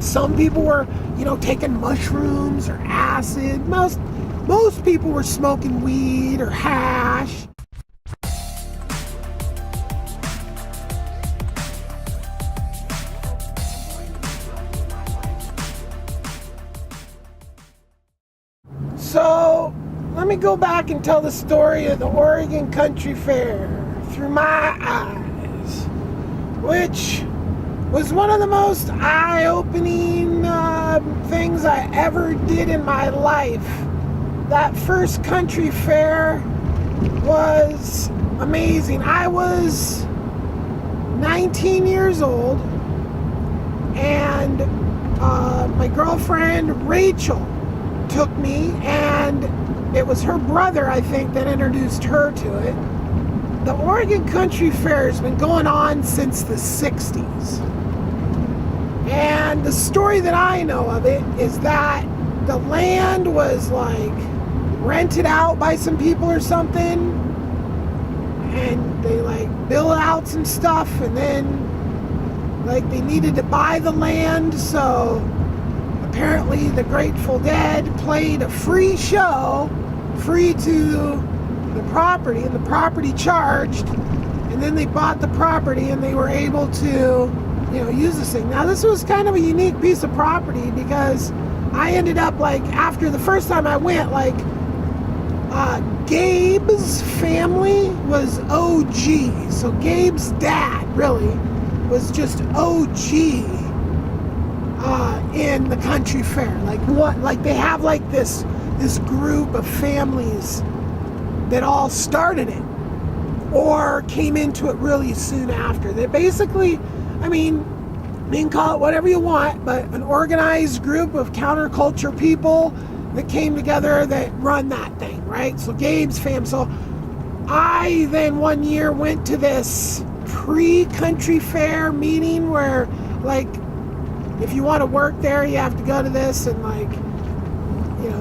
Some people were, taking mushrooms or acid. Most people were smoking weed or hash. So, let me go back and tell the story of the Oregon Country Fair through my eyes, which was one of the most eye-opening things I ever did in my life. That first country fair was amazing. I was 19 years old, and my girlfriend Rachel took me, and it was her brother, I think, that introduced her to it. The Oregon Country Fair has been going on since the 60s. And the story that I know of it is that the land was like rented out by some people or something, and they like built out some stuff, and then like they needed to buy the land, so apparently the Grateful Dead played a free show, free to the property, and the property charged, and then they bought the property and they were able to, use this thing. Now this was kind of a unique piece of property because I ended up after the first time I went, Gabe's family was OG. So Gabe's dad really was just OG in the country fair. They have this group of families that all started it or came into it really soon after. They basically, you can call it whatever you want, but an organized group of counterculture people that came together that run that thing, right? So Gabe's fam. So I then one year went to this pre-country fair meeting where if you want to work there, you have to go to this, and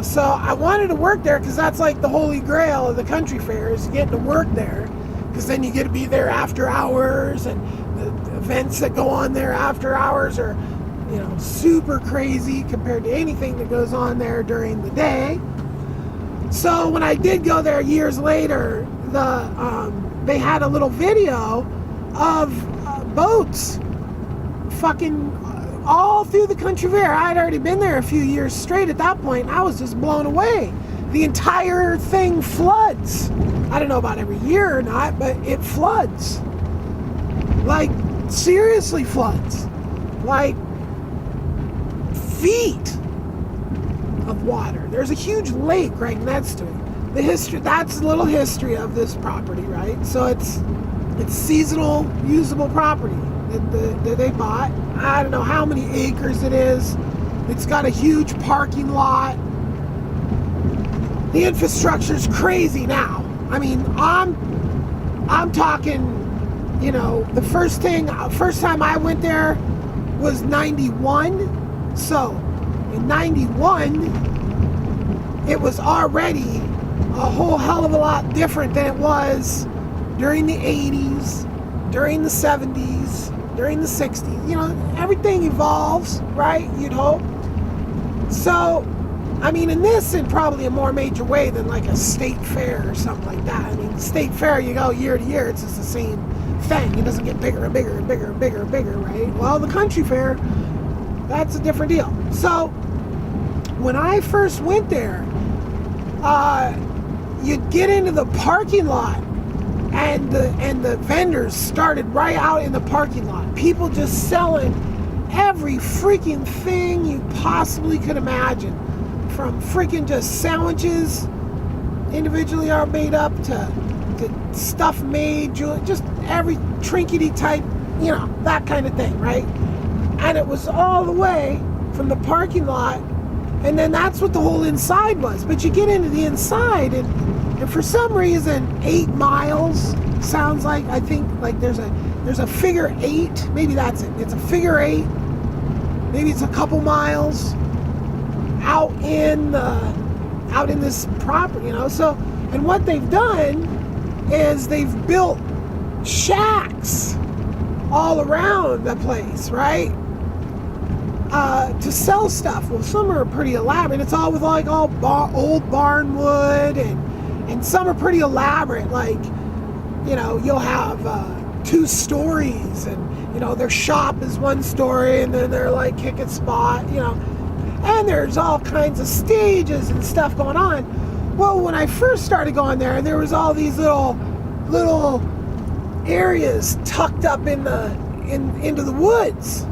so I wanted to work there because that's the holy grail of the country fair, is getting to work there, because then you get to be there after hours, and the events that go on there after hours are super crazy compared to anything that goes on there during the day. So when I did go there years later, they had a little video of boats fucking all through the country fair. I had already been there a few years straight at that point, and I was just blown away. The entire thing floods. I don't know about every year or not, but it floods. Seriously floods. Feet of water. There's a huge lake right next to it. That's a little history of this property, right? So it's seasonal, usable property that they bought. I don't know how many acres it is. It's got a huge parking lot. The infrastructure's crazy now. I'm talking, the first time I went there was 91. So in 91, it was already a whole hell of a lot different than it was during the 80s, during the 70s, during the 60s. Everything evolves, right? You'd hope. So, in probably a more major way than a state fair or something like that. The state fair, you go year to year, it's just the same thing. It doesn't get bigger and bigger and bigger and bigger and bigger, right? Well, the country fair, that's a different deal. So, when I first went there, you'd get into the parking lot, and the vendors started right out in the parking lot. People just selling every freaking thing you possibly could imagine, from freaking just sandwiches, individually are made up, to stuff made, just every trinkety type, that kind of thing, right? And it was all the way from the parking lot, and then that's what the whole inside was. But you get into the inside, and for some reason 8 miles sounds like, I think there's a figure 8, maybe that's it. It's a figure 8, maybe it's a couple miles out in this property, So, and what they've done is they've built shacks all around the place, right? to sell stuff. Well, some are pretty elaborate. It's all with like old barn wood, and some are pretty elaborate. Like, you know, you'll have 2 stories, and you know their shop is 1 story, and then they're like kick it spot, you know, and there's all kinds of stages and stuff going on. Well, when I first started going there was all these little areas tucked up into the woods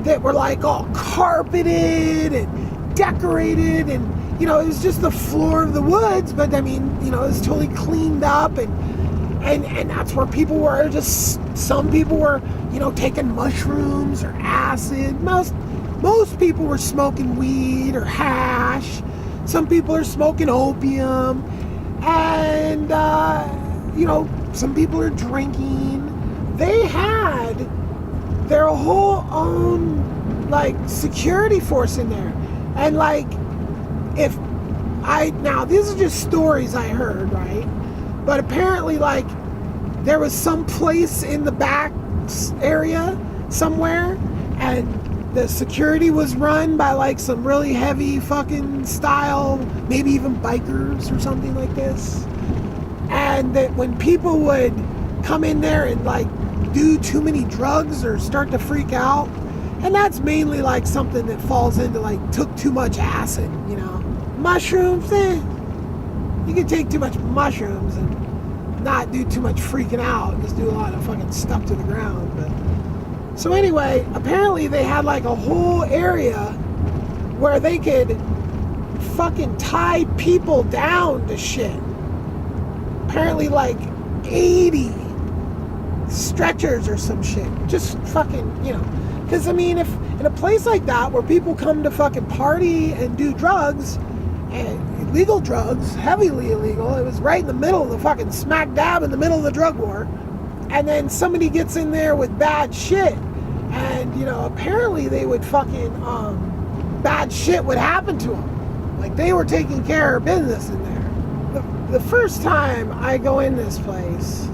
that were like all carpeted and decorated, and you know, it was just the floor of the woods, but I mean, you know, it was totally cleaned up, and that's where people were. Just some people were, you know, taking mushrooms or acid. Most people were smoking weed or hash. Some people are smoking opium, and you know, some people are drinking. They had their whole own like security force in there, and like now these are just stories I heard, right? But apparently, like, there was some place in the back area somewhere, and the security was run by like some really heavy fucking style, maybe even bikers or something like this. And that when people would come in there and like do too many drugs or start to freak out, and that's mainly like something that falls into like took too much acid, you know. Mushrooms, you can take too much mushrooms and not do too much freaking out and just do a lot of fucking stuff to the ground. But so anyway, apparently they had like a whole area where they could fucking tie people down to shit. Apparently like 80 stretchers or some shit. Just fucking, you know. Because I mean, if in a place like that where people come to fucking party and do drugs, and illegal drugs, heavily illegal, it was right in the middle of the fucking smack dab in the middle of the drug war, and then somebody gets in there with bad shit, and you know, apparently they would fucking bad shit would happen to them, like they were taking care of business in there. The first time I go in this place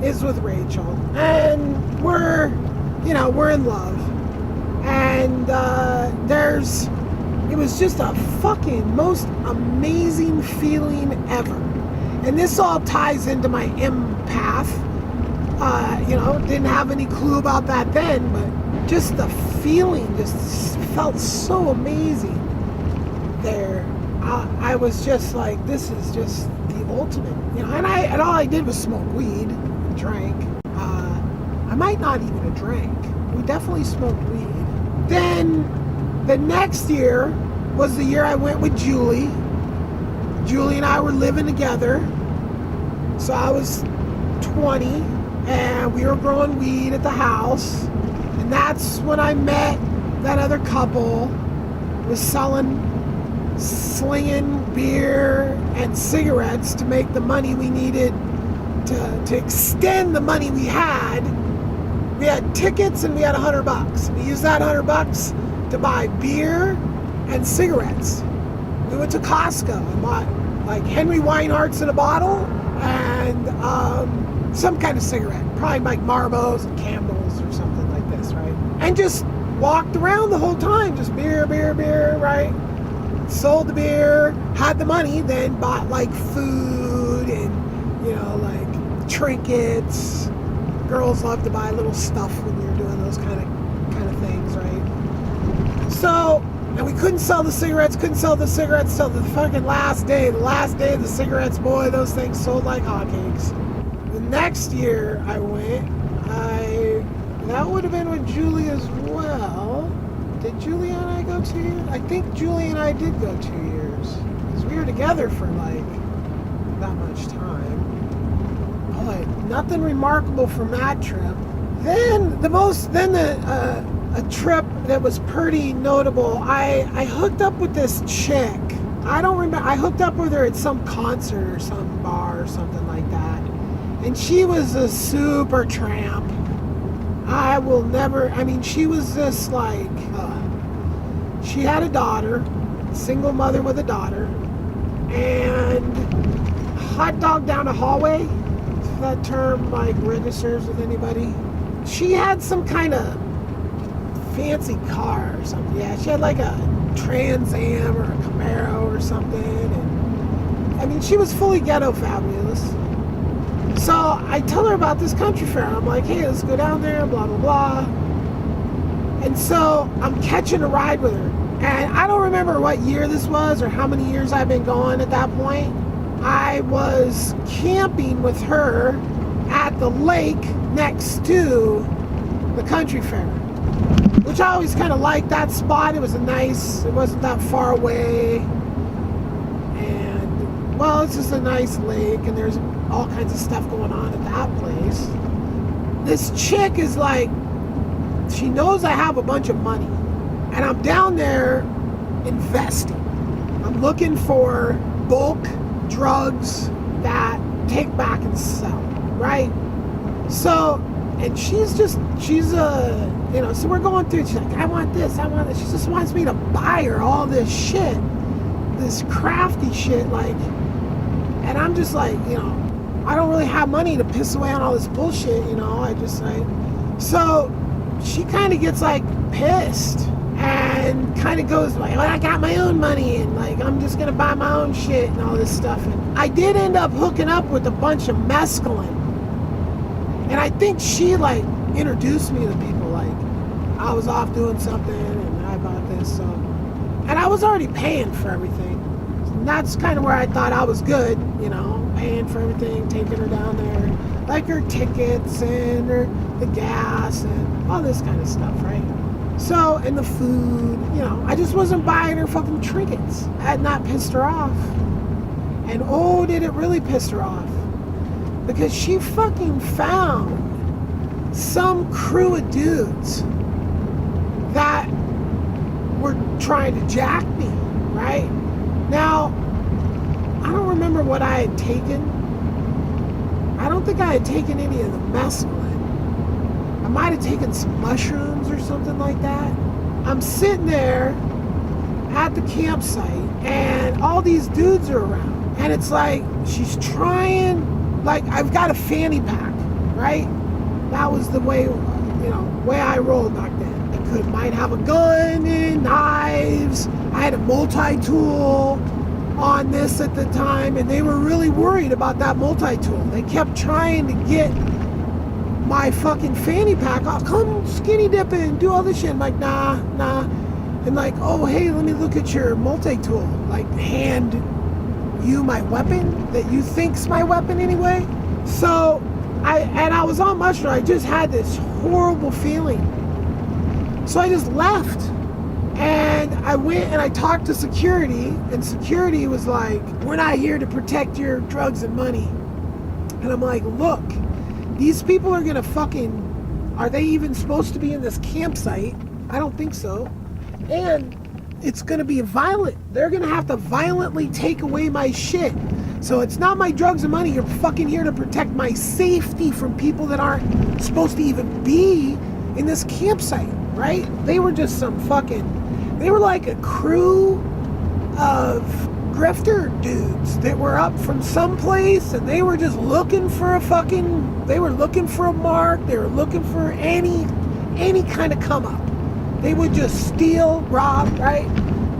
is with Rachel, and we're in love, and it was just a fucking most amazing feeling ever. And this all ties into my empath. You know, didn't have any clue about that then, but just the feeling just felt so amazing there. I was just like, this is just the ultimate, you know. And all I did was smoke weed, and drank. I might not even have drank. We definitely smoked weed. Then the next year was the year I went with Julie. Julie and I were living together. So I was 20, and we were growing weed at the house. And that's when I met that other couple, was slinging beer and cigarettes to make the money we needed to extend the money we had. We had tickets and we had $100. We used that $100 to buy beer and cigarettes. We went to Costco and bought like Henry Weinhardt's in a bottle and some kind of cigarette, probably like Marlboros and Campbell's or something like this, right? And just walked around the whole time, just beer, right? Sold the beer, had the money, then bought like food and, you know, like trinkets. Girls love to buy little stuff when you're doing those kind of things, right? So, and we couldn't sell the cigarettes till the fucking last day. The last day of the cigarettes, boy, those things sold like hotcakes. The next year I went, that would have been with Julie as well. Did Julie and I go 2 years? I think Julie and I did go 2 years. Because we were together for like that much time. Boy, nothing remarkable from that trip. Then a trip that was pretty notable. I hooked up with this chick. I don't remember. I hooked up with her at some concert or some bar or something like that. And she was a super tramp. She was just like, she had a daughter, single mother with a daughter, and hot dog down a hallway, if that term like registers with anybody. She had some kind of fancy car or something. Yeah, she had like a Trans Am or a Camaro or something. And I mean, she was fully ghetto fabulous. So I tell her about this country fair. I'm like, hey, let's go down there, blah, blah, blah. And so I'm catching a ride with her. And I don't remember what year this was or how many years I've been going at that point. I was camping with her at the lake next to the country fair, which I always kind of liked that spot. It was it wasn't that far away. And, well, it's just a nice lake, and there's all kinds of stuff going on at that place. This chick is like, she knows I have a bunch of money, and I'm down there investing. I'm looking for bulk drugs that take back and sell, right? So, and she's so we're going through, she's like, I want this. She just wants me to buy her all this shit, this crafty shit, like, and I'm just like, I don't really have money to piss away on all this bullshit, so she kind of gets like pissed and kind of goes like, well, I got my own money and like I'm just gonna buy my own shit and all this stuff. And I did end up hooking up with a bunch of mescaline, and I think she like introduced me to people. Like, I was off doing something and I bought this, so, and I was already paying for everything. And that's kind of where I thought I was good, paying for everything, taking her down there, like her tickets and the gas and all this kind of stuff, right? So, and the food, I just wasn't buying her fucking trinkets. I had not pissed her off. And oh, did it really piss her off. Because she fucking found some crew of dudes that were trying to jack me, right? Now, I don't remember what I had taken. I don't think I had taken any of the mescaline. I might have taken some mushrooms or something like that. I'm sitting there at the campsite and all these dudes are around. And it's like, she's trying, like, I've got a fanny pack, right? That was the way, way I rolled back then. I might have a gun and knives. I had a multi-tool on this at the time, and they were really worried about that multi-tool. They kept trying to get my fucking fanny pack. I'll come skinny dipping and do all this shit. I'm like, nah. And like, oh, hey, let me look at your multi-tool. Like, hand you my weapon that you think's my weapon anyway. So, I was on mushroom. I just had this horrible feeling. So I just left. And I went and I talked to security, and security was like, we're not here to protect your drugs and money. And I'm like, look, these people are gonna are they even supposed to be in this campsite? I don't think so. And it's gonna be violent. They're gonna have to violently take away my shit. So it's not my drugs and money. You're fucking here to protect my safety from people that aren't supposed to even be in this campsite, right? They were just they were like a crew of grifter dudes that were up from someplace, and they were just looking for they were looking for a mark. They were looking for any kind of come up. They would just steal, rob, right?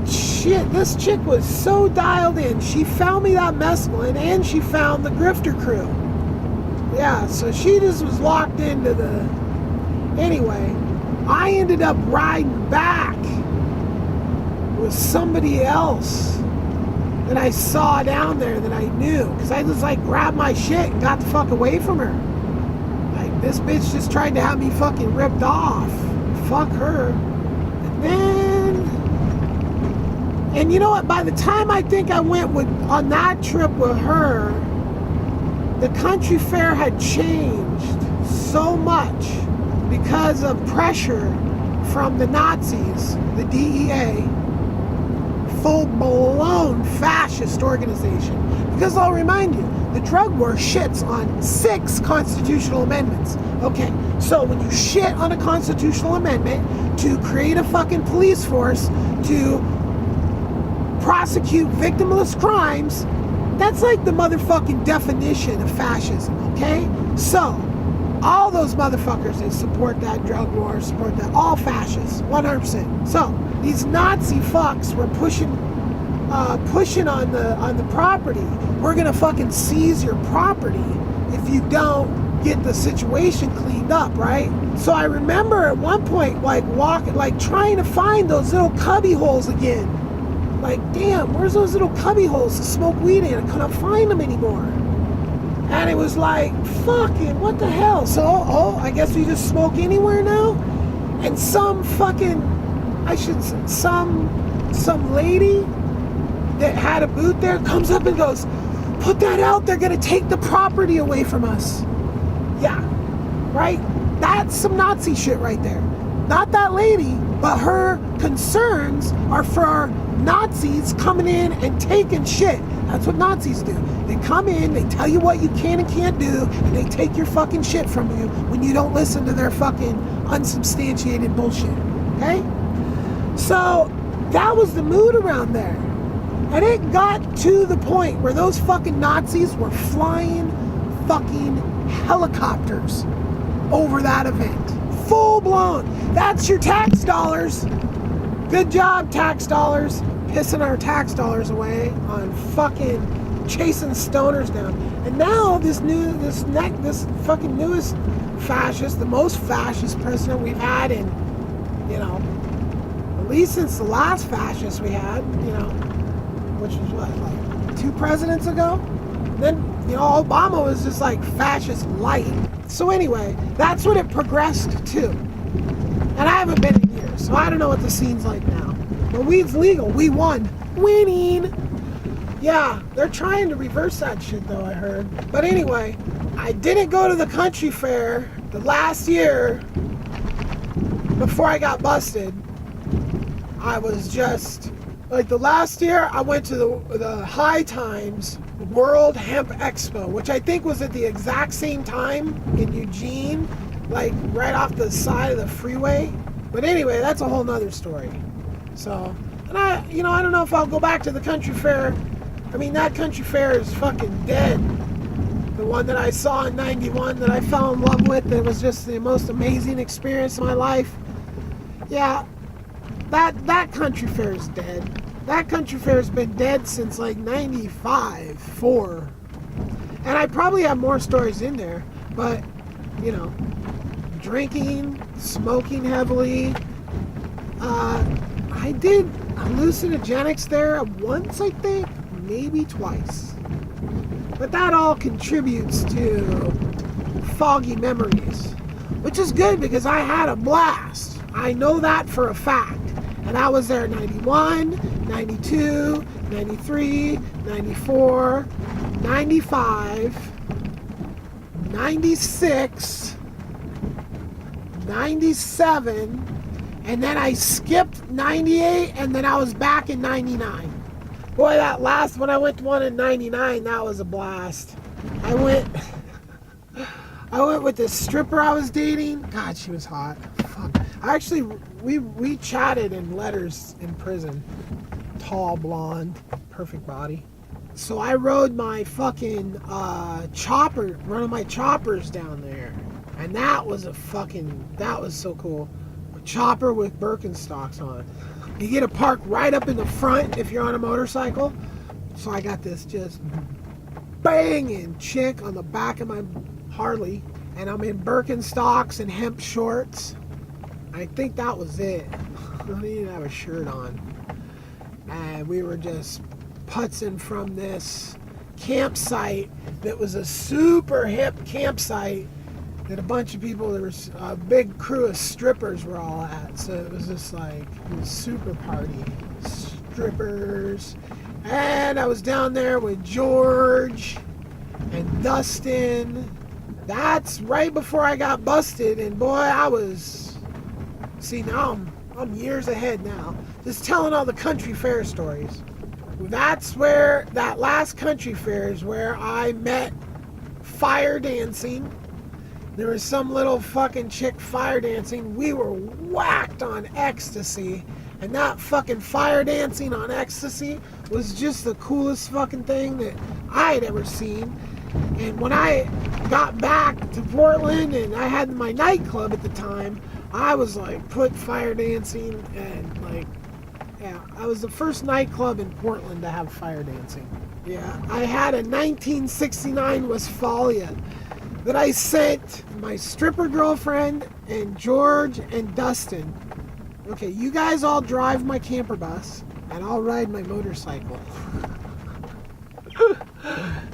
Shit, this chick was so dialed in. She found me that mescaline, and she found the grifter crew. Yeah, so she just was locked into anyway, I ended up riding back with somebody else that I saw down there that I knew, because I just like grabbed my shit and got the fuck away from her. Like, this bitch just tried to have me fucking ripped off. Fuck her. And you know what, by the time I think I went on that trip with her, the country fair had changed so much because of pressure from the Nazis, the DEA, full-blown fascist organization. Because I'll remind you, the drug war shits on 6 constitutional amendments. Okay, so when you shit on a constitutional amendment to create a fucking police force to prosecute victimless crimes, that's like the motherfucking definition of fascism, okay? So, All those motherfuckers that support that drug war, support that, all fascists, 100%. So these Nazi fucks were pushing on the property. We're gonna fucking seize your property if you don't get the situation cleaned up, right? So I remember at one point, like walking, like trying to find those little cubby holes again. Like, damn, where's those little cubby holes to smoke weed in? I couldn't find them anymore. And it was like, fucking, what the hell? So, I guess we just smoke anywhere now? And some lady that had a booth there comes up and goes, put that out, they're gonna take the property away from us. Yeah, right? That's some Nazi shit right there. Not that lady, but her concerns are for Nazis coming in and taking shit. That's what Nazis do. They come in, they tell you what you can and can't do, and they take your fucking shit from you when you don't listen to their fucking unsubstantiated bullshit. Okay? So that was the mood around there. And it got to the point where those fucking Nazis were flying fucking helicopters over that event. Full blown. That's your tax dollars. Good job, tax dollars. Pissing our tax dollars away on fucking chasing stoners down. And now this fucking newest fascist, the most fascist president we've had in, at least since the last fascist we had, which was what, like 2 presidents ago? Then, Obama was just like fascist light. So anyway, that's what it progressed to. And I haven't been in years, so I don't know what the scene's like now. But weed's legal. We won. Winning. Yeah, they're trying to reverse that shit though, I heard. But anyway, I didn't go to the country fair the last year before I got busted. I was just, like the last year, I went to the High Times World Hemp Expo, which I think was at the exact same time in Eugene, like right off the side of the freeway. But anyway, that's a whole nother story. So, and I don't know if I'll go back to the country fair. I mean, that country fair is fucking dead. The one that I saw in 91 that I fell in love with, it was just the most amazing experience of my life. Yeah, that country fair is dead. That country fair has been dead since like 95, 4. And I probably have more stories in there, but, drinking, smoking heavily. I did hallucinogenics there once, I think, maybe twice. But that all contributes to foggy memories, which is good because I had a blast. I know that for a fact. And I was there in 91, 92, 93, 94, 95, 96, 97, and then I skipped 98, and then I was back in 99. Boy, that last one, I went to one in 99, that was a blast. I went with this stripper I was dating. God, she was hot. Fuck. We chatted in letters in prison. Tall, blonde, perfect body. So I rode my fucking chopper, one of my choppers down there. And that was so cool. A chopper with Birkenstocks on. You get to park right up in the front if you're on a motorcycle. So I got this just banging chick on the back of my Harley. And I'm in Birkenstocks and hemp shorts. I think that was it. I didn't even have a shirt on. And we were just putzing from this campsite that was a super hip campsite that a bunch of people, there was a big crew of strippers were all at. So it was just like a super party. Strippers. And I was down there with George and Dustin. That's right before I got busted. And boy, now I'm years ahead now. Just telling all the country fair stories. That's where, that last country fair is where I met fire dancing. There was some little fucking chick fire dancing. We were whacked on ecstasy. And that fucking fire dancing on ecstasy was just the coolest fucking thing that I had ever seen. And when I got back to Portland and I had my nightclub at the time, I was like put fire dancing and like, yeah, I was the first nightclub in Portland to have fire dancing. Yeah, I had a 1969 Westphalia that I sent my stripper girlfriend and George and Dustin. Okay, you guys all drive my camper bus and I'll ride my motorcycle.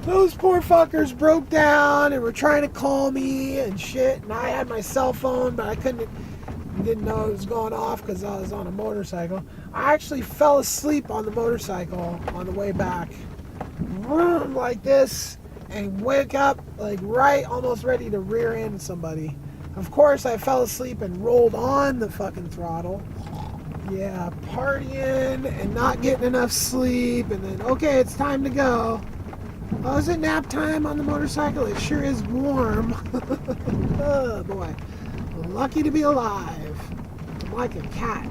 Those poor fuckers broke down and were trying to call me and shit, and I had my cell phone, but I didn't know it was going off because I was on a motorcycle. I actually fell asleep on the motorcycle on the way back, like this, and wake up like right, almost ready to rear end somebody. Of course, I fell asleep and rolled on the fucking throttle. Yeah, partying and not getting enough sleep, and then, okay, it's time to go. Oh, is it nap time on the motorcycle? It sure is warm. Oh, boy. Lucky to be alive. I'm like a cat.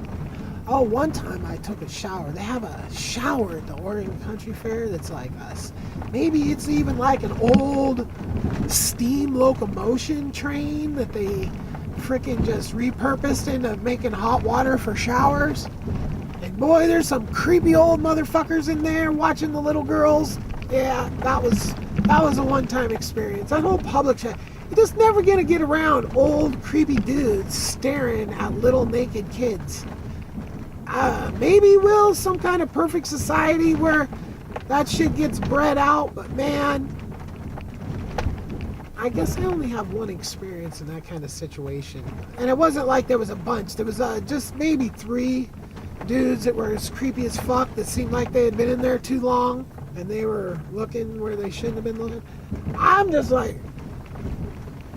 Oh, one time I took a shower. They have a shower at the Oregon Country Fair that's like us. Maybe it's even like an old steam locomotion train that they freaking just repurposed into making hot water for showers. And boy, there's some creepy old motherfuckers in there watching the little girls. Yeah, that was a one-time experience. That whole public show, you just never gonna get around old creepy dudes staring at little naked kids. Maybe will some kind of perfect society where that shit gets bred out, but man, I guess I only have one experience in that kind of situation. And it wasn't like there was a bunch. There was just maybe 3 dudes that were as creepy as fuck that seemed like they had been in there too long and they were looking where they shouldn't have been looking. I'm just like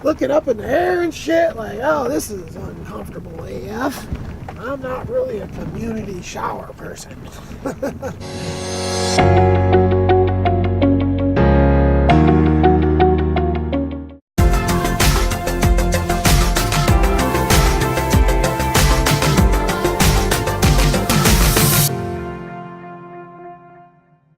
looking up in the air and shit like, oh, this is uncomfortable AF. I'm not really a community shower person.